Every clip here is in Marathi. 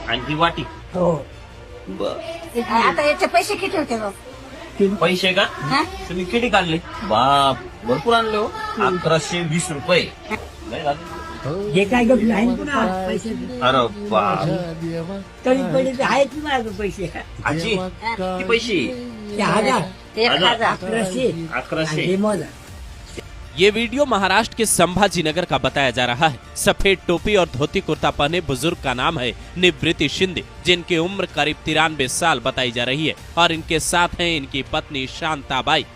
आणि ही वाटी. हो. बर. आता याचे पैसे किती होते बघ? पैसे का हा? तुम्ही किती काढले? बाप भरपूर आणले हो. 1120 रुपये. लय झाले. जे काय गप्प आहे पुन्हा पैसे अरे बाप. तरी पहिले आहेत ना माझं पैसे आजी किती पैसे? ते 1000 1000. 1100 1100. आणि मोजा. ये वीडियो महाराष्ट्र के संभाजी नगर का बताया जा रहा है। सफेद टोपी और धोती कुर्ता पहने बुजुर्ग का नाम है निवृत्ति शिंदे, जिनकी उम्र करीब 93 साल बताई जा रही है और इनके साथ हैं इनकी पत्नी शांताबाई।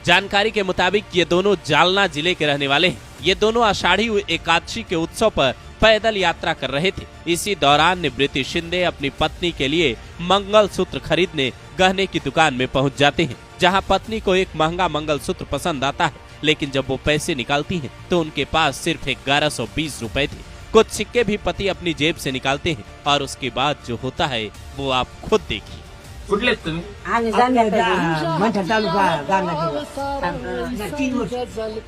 जानकारी के मुताबिक ये दोनों जालना जिले के रहने वाले हैं। ये दोनों आषाढ़ी एकादशी के उत्सव पर पैदल यात्रा कर रहे थे। इसी दौरान निवृत्ति शिंदे अपनी पत्नी के लिए मंगलसूत्र खरीदने गहने की दुकान में पहुंच जाते हैं, जहां पत्नी को एक महंगा मंगलसूत्र पसंद आता है, लेकिन जब वो पैसे निकालती हैं तो उनके पास सिर्फ 1120 रुपए थे। कुछ सिक्के भी पति अपनी जेब से निकालते हैं और उसके बाद जो होता है वो आप खुद देखिए। कुठले तुम्ही? आम्ही जाणार मंठा तालुका जालना जिल्हा. 3 वर्ष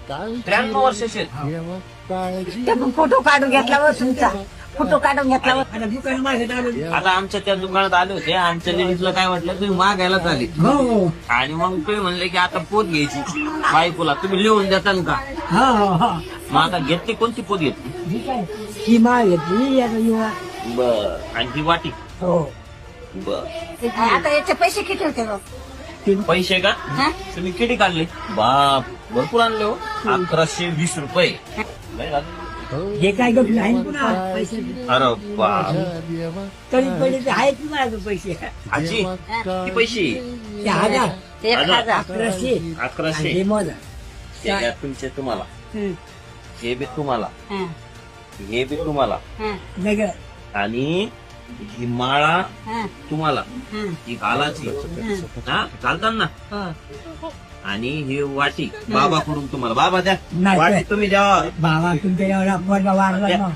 93 वर्षाचे आहेत. ते पण फोटो काढून घेतला व तुमचा फोटो काढून घेतला व आता दुकान माझं आलं. आता आमच्या त्या दुकानात आले होते. आमच्या लेडीजला काय म्हटलं, तुम्ही मागायलाच आले हो आणि मग तुम्ही म्हणले की आता पोत घ्यायची बायकोला, तुम्ही लिहून देताल का? हा हा. मग आता घेतली कोणती पोत घेतली? ठीक आहे. ही माळ घेतली आता युवा. बर. आणि ही वाटी. हो. बर. आता याचे पैसे किती होते बघ? पैसे का हा? तुम्ही किती काढले? बाप भरपूर आणले हो. 1120 रुपये. लय झाले. जे काय गप्प आहे पुन्हा पैसे अरे बाप. तरी पहिले आहेत ना माझं पैसे. आजी किती पैसे? ते 1000 1000. 1100 1100. आणि मोजा. हे घ्या तुमचे तुम्हाला, हे बी तुम्हाला, हा, हे बी तुम्हाला, हा, वेगळं. आणि ही माळा हा, तुम्हाला, हा. ही घालाची. हा घालतात ना. हा. आणि ही वाटी बाबाकडून तुम्हाला. बाबा द्या नाही. वाटी, तुम्ही द्या. बाबा तुमच्या एवढा पोरगा वारला ना.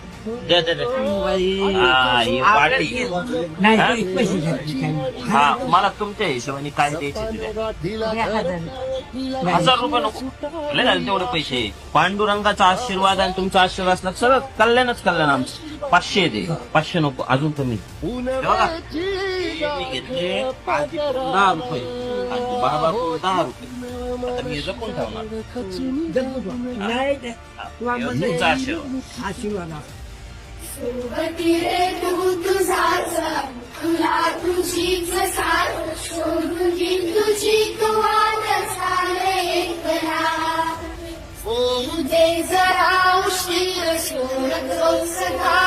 द्या द्या द्या. हा, ही वाटी. नाही हा? तरी पैसे द्या. हा मला तुमच्या हिशोबाने काय द्यायचे ते द्या. 1000 रुपये नको, लय झाले तेवढे पैसे. पांडुरंगाचा आशीर्वाद आणि तुमचा आशीर्वाद असला सगळं कल्याणच कल्याण आमचं. 500 दे. 500 नको अजून कमी. हे बघा, मी घेतले 10 रुपये आणि बाबा 10 रुपये. आता मी जपून ठेवणार. नाही ते. हे तुमचा आशीर्वाद. आशीर्वाद. सोबती रे तू तुझाच, तुला तुझीच साथ, शोधून घे तुझी तुवान झाले एकला. होऊ दे जरा उशीर, शोध सदा